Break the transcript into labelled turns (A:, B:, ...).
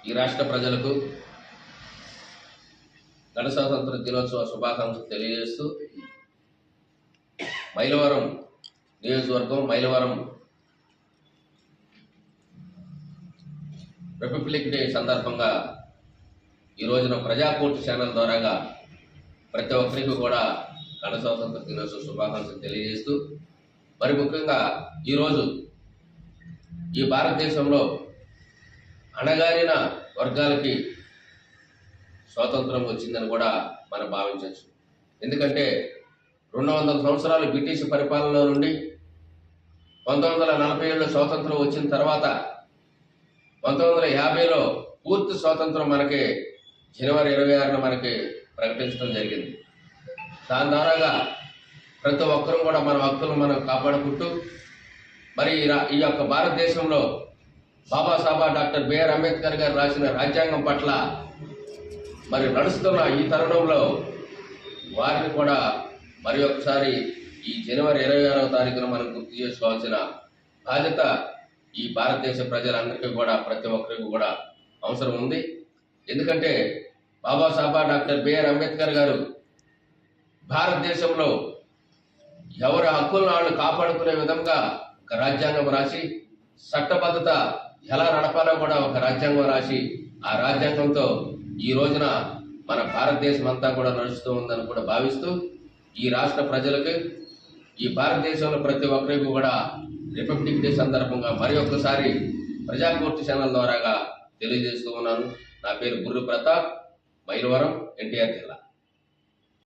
A: ఈ రాష్ట్ర ప్రజలకు గణస్వాతంత్ర దినోత్సవ శుభాకాంక్షలు తెలియజేస్తూ మైలవరం నియోజకవర్గం మైలవరం రిపబ్లిక్ డే సందర్భంగా ఈ రోజున ప్రజాకోర్టు ఛానల్ ద్వారాగా ప్రతి ఒక్కరికి కూడా గణస్వాతంత్ర దినోత్సవ శుభాకాంక్షలు తెలియజేస్తూ మరి ముఖ్యంగా ఈరోజు ఈ భారతదేశంలో అణగారిన వర్గాలకి స్వాతంత్రం వచ్చిందని కూడా మనం భావించవచ్చు. ఎందుకంటే 200 సంవత్సరాలు బ్రిటిష్ పరిపాలన నుండి 1947లో స్వాతంత్రం వచ్చిన తర్వాత 1950లో పూర్తి స్వాతంత్రం మనకి జనవరి 26న మనకి ప్రకటించడం జరిగింది. దాని ద్వారాగా ప్రతి ఒక్కరూ కూడా మన హక్కులను మనం కాపాడుకుంటూ మరి ఈ యొక్క భారతదేశంలో బాబాసాహెబ్ డాక్టర్ బిఆర్ అంబేద్కర్ గారు రాసిన రాజ్యాంగం పట్ల మరి నడుస్తున్న ఈ తరుణంలో వారిని కూడా మరి ఒకసారి ఈ జనవరి 26వ తారీఖున మనం గుర్తు చేసుకోవాల్సిన బాధ్యత ఈ భారతదేశ ప్రజలందరికీ కూడా ప్రతి ఒక్కరికి కూడా అవసరం ఉంది. ఎందుకంటే బాబాసాహెబ్ డాక్టర్ బిఆర్ అంబేద్కర్ గారు భారతదేశంలో ఎవరి హక్కులను వాళ్ళు కాపాడుకునే విధంగా ఒక రాజ్యాంగం రాసి చట్టబద్ధత ఎలా నడపాలో కూడా ఒక రాజ్యాంగం రాసి ఆ రాజ్యాంగంతో ఈ రోజున మన భారతదేశం అంతా కూడా నడుస్తూ ఉందని కూడా భావిస్తూ ఈ రాష్ట్ర ప్రజలకు ఈ భారతదేశంలో ప్రతి ఒక్కరికి కూడా రిపబ్లిక్ డే సందర్భంగా మరి ఒక్కసారి ప్రజాకోర్టు ఛానల్ ద్వారాగా తెలియజేస్తూ ఉన్నాను. నా పేరు గుర్రు ప్రతాప్, మైలవరం, ఎన్టీఆర్ జిల్లా.